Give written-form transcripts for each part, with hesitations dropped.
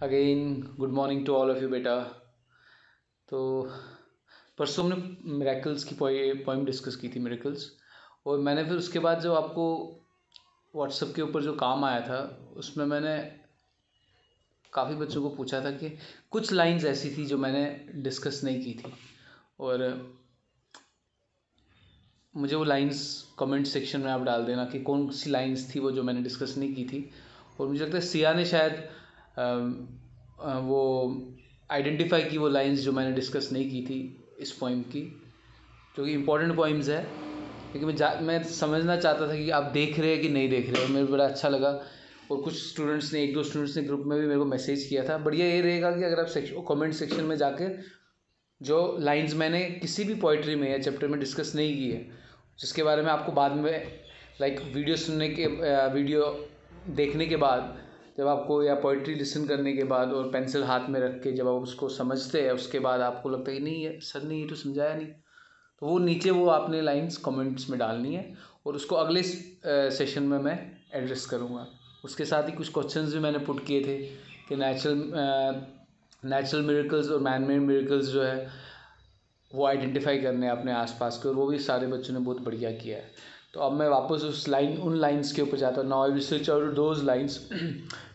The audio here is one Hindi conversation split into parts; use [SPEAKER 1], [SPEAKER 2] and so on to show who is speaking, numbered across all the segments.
[SPEAKER 1] Again good morning to all of you बेटा। तो परसों हमने मिरेकल्स की पोइम डिस्कस की थी, मिरेकल्स। और मैंने फिर उसके बाद जो आपको व्हाट्सएप के ऊपर जो काम आया था उसमें मैंने काफ़ी बच्चों को पूछा था कि कुछ लाइंस ऐसी थी जो मैंने डिस्कस नहीं की थी, और मुझे वो लाइंस कमेंट सेक्शन में आप डाल देना कि कौन सी लाइंस थी वो जो मैंने डिस्कस नहीं की थी। और मुझे लगता है सिया ने शायद वो आइडेंटिफाई की वो लाइंस जो मैंने डिस्कस नहीं की थी इस पोइम की, जो कि इम्पोर्टेंट पोइम्स है। लेकिन मैं समझना चाहता था कि आप देख रहे हैं कि नहीं देख रहे हो। मेरे को बड़ा अच्छा लगा। और कुछ स्टूडेंट्स ने, एक दो स्टूडेंट्स ने ग्रुप में भी मेरे को मैसेज किया था। बढ़िया ये रहेगा कि अगर आप कमेंट सेक्शन में जाके जो लाइंस मैंने किसी भी पोइट्री में या चैप्टर में डिस्कस नहीं की है, जिसके बारे में आपको बाद में वीडियो देखने के बाद, जब आपको, या पोइट्री लिसन करने के बाद और पेंसिल हाथ में रख के जब आप उसको समझते हैं, उसके बाद आपको लगता है कि नहीं है सर ने ये तो समझाया नहीं, तो वो नीचे वो आपने लाइंस कमेंट्स में डालनी है और उसको अगले सेशन में मैं एड्रेस करूँगा। उसके साथ ही कुछ क्वेश्चंस भी मैंने पुट किए थे कि नेचुरल मिरेकल्स और मैन मेड मिरेकल्स जो है वो आइडेंटिफाई करने हैं अपने आसपास के, और वो भी सारे बच्चों ने बहुत बढ़िया किया है। तो अब मैं वापस उन लाइंस के ऊपर जाता हूँ। Now I will switch out those lines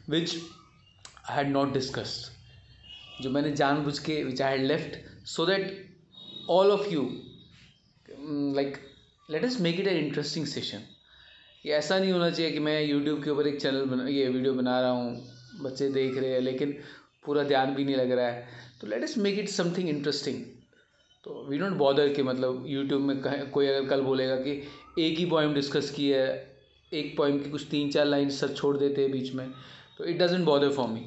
[SPEAKER 1] which I had not discussed, जो मैंने जानबूझ के which I had left, so that all of you like let us make it an interesting session. ये ऐसा नहीं होना चाहिए कि मैं यूट्यूब के ऊपर एक ये वीडियो बना रहा हूँ, बच्चे देख रहे हैं लेकिन पूरा ध्यान भी नहीं लग रहा है। तो late us make it something interesting. तो वी डोंट बॉदर कि मतलब यूट्यूब में कोई अगर कल बोलेगा कि एक ही पोइम डिस्कस की है, एक पोइम की कुछ 3-4 लाइन सर छोड़ देते हैं बीच में, तो it doesn't bother for me.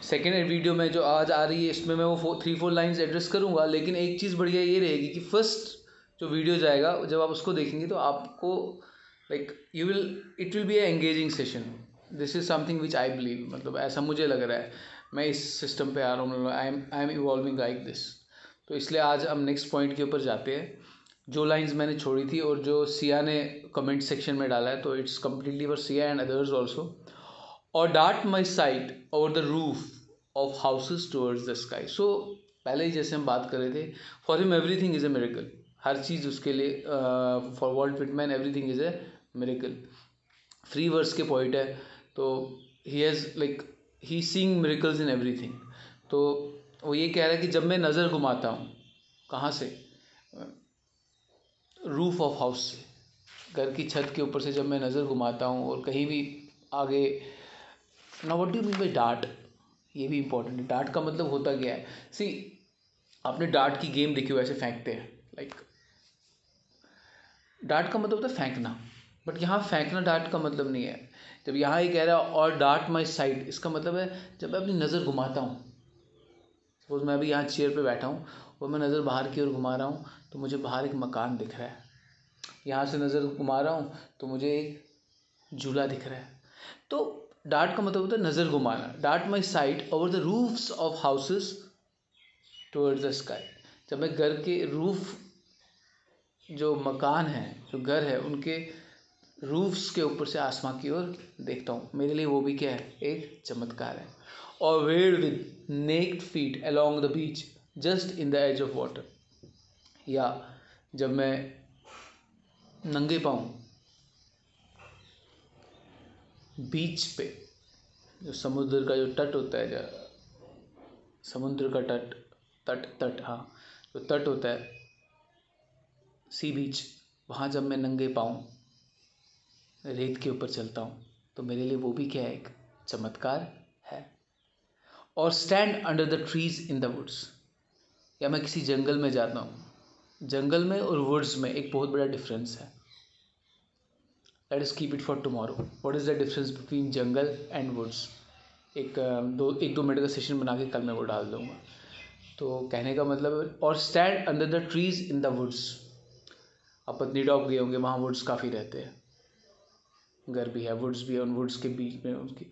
[SPEAKER 1] Second video में जो आज आ रही है इसमें मैं वो 3-4 लाइन्स एड्रेस करूँगा, लेकिन एक चीज़ बढ़िया ये रहेगी कि फर्स्ट जो वीडियो जाएगा जब आप उसको देखेंगे तो आपको it will be A engaging session. This is something which I believe, मतलब ऐसा मुझे लग रहा है। मैं इस सिस्टम पे आ रहा हूँ, I am evolving like this. तो इसलिए आज हम नेक्स्ट पॉइंट के ऊपर जाते हैं, जो लाइंस मैंने छोड़ी थी और जो सिया ने कमेंट सेक्शन में डाला है। तो it's completely for Siya and others also. और dart my sight over the roof of houses towards the sky. So पहले ही जैसे हम बात कर रहे थे, for him everything is a miracle. हर चीज़ उसके लिए, for Walt Whitman everything is a miracle. Free verse के पॉइंट है, तो he has he seeing miracles in everything. तो वो ये कह रहा है कि जब मैं नज़र घुमाता हूँ, कहाँ से? रूफ ऑफ हाउस से, घर की छत के ऊपर से जब मैं नज़र घुमाता हूँ और कहीं भी आगे। ना what do you mean by dart, ये भी इंपॉर्टेंट है। डार्ट का मतलब होता क्या है? सी, आपने डार्ट की गेम देखी हो, ऐसे फेंकते हैं, डार्ट का मतलब होता है फेंकना, बट यहाँ फेंकना डार्ट का मतलब नहीं है। जब यहाँ ये कह रहा है और डार्ट माई साइड, इसका मतलब है जब मैं अपनी नज़र घुमाता हूँ। सपोज मैं अभी यहाँ चेयर पे बैठा हूँ और मैं नज़र बाहर की ओर घुमा रहा हूँ, तो मुझे बाहर एक मकान दिख रहा है। यहाँ से नज़र घुमा रहा हूँ तो मुझे एक झूला दिख रहा है। तो डार्ट का मतलब होता है नज़र घुमाना। Dart my sight over the roofs of houses towards the sky. जब मैं घर के रूफ, जो मकान है, जो घर है, उनके रूफ्स के ऊपर से आसमां की ओर देखता हूँ, मेरे लिए वो भी क्या है? एक चमत्कार है। और wade with naked feet along the beach just in the edge of water. या जब मैं नंगे पाँव बीच पे, जो समुद्र का जो तट होता है, समुद्र का तट, हाँ, जो तट होता है, सी बीच, वहाँ जब मैं नंगे पाँव रेत के ऊपर चलता हूँ, तो मेरे लिए वो भी क्या है? एक चमत्कार है। और stand under the trees in the woods, या मैं किसी जंगल में जाता हूँ। जंगल में और वुड्स में एक बहुत बड़ा डिफरेंस है। Let us keep it for tomorrow. What is the difference between jungle and woods? एक दो मिनट का सेशन बना के कल मैं वो डाल दूँगा। तो कहने का मतलब है, और stand under the trees in the woods. आप पत्नीटॉप गए होंगे, वहाँ वुड्स काफ़ी रहते हैं, घर भी है, वुड्स भी है, उन वुड्स के बीच में उनकी।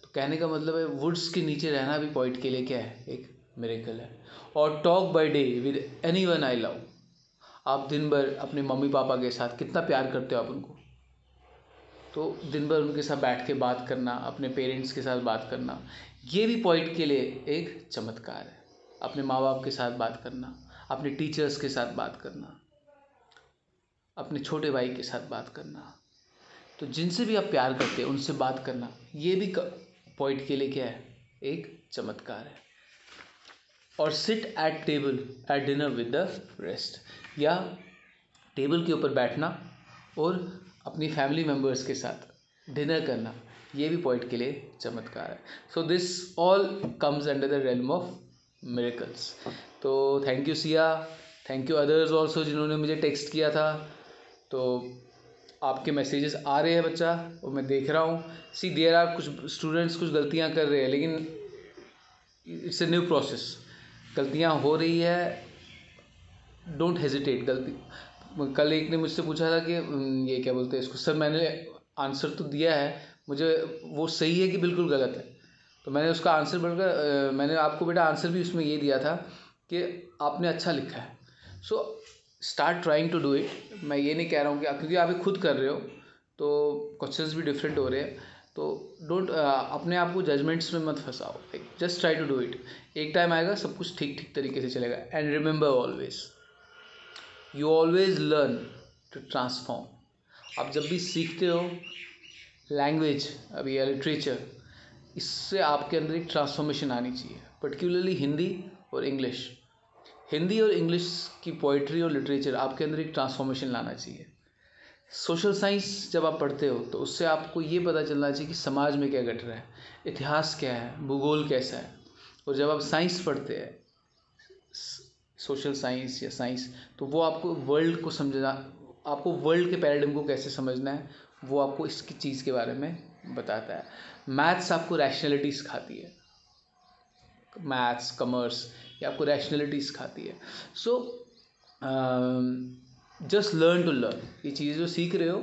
[SPEAKER 1] तो कहने का मतलब है, वुड्स के नीचे रहना भी पॉइंट के लिए क्या है? एक मिरेकल है। और talk by day with any one I love. आप दिन भर अपने मम्मी पापा के साथ कितना प्यार करते हो आप उनको, तो दिन भर उनके साथ बैठ के बात करना, अपने पेरेंट्स के साथ बात करना, ये भी पोइट के लिए एक चमत्कार है। अपने माँ बाप के साथ बात करना, अपने टीचर्स के साथ बात करना, अपने छोटे भाई के साथ बात करना, तो जिनसे भी आप प्यार करते हैं उनसे बात करना, ये भी पोइट के लिए क्या है, एक चमत्कार है। और sit at table at dinner with the rest, या टेबल के ऊपर बैठना और अपनी फैमिली मेम्बर्स के साथ डिनर करना, ये भी पोइट के लिए चमत्कार है। So this all comes under the realm of miracles. तो thank you Siya, thank you others also जिन्होंने मुझे टेक्स्ट किया था। तो आपके मैसेजेस आ रहे हैं बच्चा, और मैं देख रहा हूँ। सी देयर आर कुछ स्टूडेंट्स कुछ गलतियाँ कर रहे हैं, लेकिन इट्स ए न्यू प्रोसेस, गलतियाँ हो रही है, डोंट हेजिटेट। गलती, कल एक ने मुझसे पूछा था कि ये क्या बोलते हैं इसको, सर मैंने आंसर तो दिया है, मुझे वो सही है कि बिल्कुल गलत है। तो मैंने उसका आंसर बोलकर मैंने आपको बेटा आंसर भी उसमें ये दिया था कि आपने अच्छा लिखा है। So start trying to do it. मैं ये नहीं कह रहा हूँ कि क्योंकि आप खुद कर रहे हो तो क्वेश्चंस भी डिफरेंट हो रहे हैं, तो डोंट अपने आप को जजमेंट्स में मत फंसाओ, just try to do it. एक टाइम आएगा सब कुछ ठीक ठीक तरीके से चलेगा। And remember always, you always learn to transform. आप जब भी सीखते हो लैंग्वेज अभी या लिटरेचर, इससे आपके अंदर एक ट्रांसफॉर्मेशन आनी चाहिए, पर्टिकुलरली हिंदी और इंग्लिश। हिंदी और इंग्लिश की पोइट्री और लिटरेचर आपके अंदर एक ट्रांसफॉर्मेशन लाना चाहिए। सोशल साइंस जब आप पढ़ते हो तो उससे आपको ये पता चलना चाहिए कि समाज में क्या घट रहा है, इतिहास क्या है, भूगोल कैसा है। और जब आप साइंस पढ़ते हैं, सोशल साइंस या साइंस, तो वो आपको वर्ल्ड को समझना, आपको वर्ल्ड के पैराडिम को कैसे समझना है, वो आपको इसकी चीज़ के बारे में बताता है। मैथ्स आपको रैशनैलिटी सिखाती है, मैथ्स कॉमर्स ये आपको रैशनैलिटी सिखाती है। So just learn to learn, ये चीज़ें जो सीख रहे हो,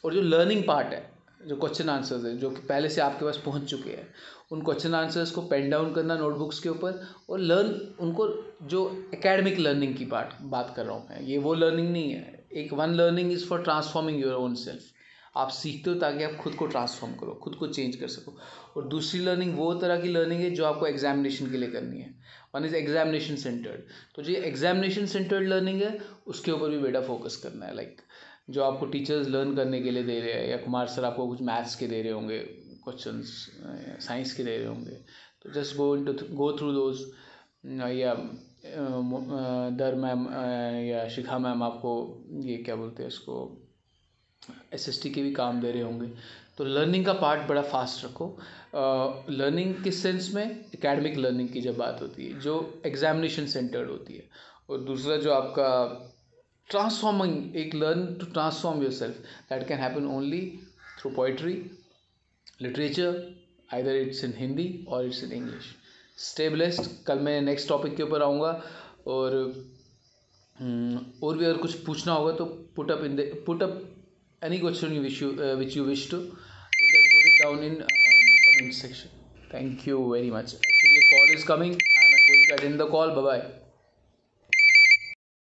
[SPEAKER 1] और जो लर्निंग पार्ट है, जो क्वेश्चन आंसर्स है जो कि पहले से आपके पास पहुंच चुके हैं, उन क्वेश्चन आंसर्स को पेन डाउन करना नोटबुक्स के ऊपर और लर्न उनको। जो एकेडमिक लर्निंग की बात कर रहा हूँ मैं, ये वो लर्निंग नहीं है। एक one learning is for transforming your own self. आप सीखते हो ताकि आप खुद को ट्रांसफॉर्म करो, खुद को चेंज कर सको। और दूसरी लर्निंग वो तरह की लर्निंग है जो आपको एग्जामिनेशन के लिए करनी है। One is examination centred. तो जो एग्जामिनेशन सेंटर्ड लर्निंग है उसके ऊपर भी बेटा फोकस करना है। लाइक जो आपको टीचर्स लर्न करने के लिए दे रहे हैं, या कुमार सर आपको कुछ मैथ्स के दे रहे होंगे क्वेश्चंस, साइंस के दे रहे होंगे, तो जस्ट गो थ्रू दोज। या दर मैम या शिखा मैम आपको ये क्या बोलते हैं इसको, एसएसटी के भी काम दे रहे होंगे। तो लर्निंग का पार्ट बड़ा फास्ट रखो। लर्निंग किस सेंस में, एकेडमिक लर्निंग की जब बात होती है जो एग्जामिनेशन सेंटर्ड होती है। और दूसरा जो आपका ट्रांसफॉर्मिंग, एक learn to transform yourself, that can happen only through poetry, literature, either it's in Hindi और it's in English. Stay blessed. कल मैं नेक्स्ट टॉपिक के ऊपर आऊँगा, और भी अगर कुछ पूछना होगा तो put up any question which you wish to, you can put it down in comment section. Thank you very much. Actually a call is coming, I am going to attend the call. Bye bye.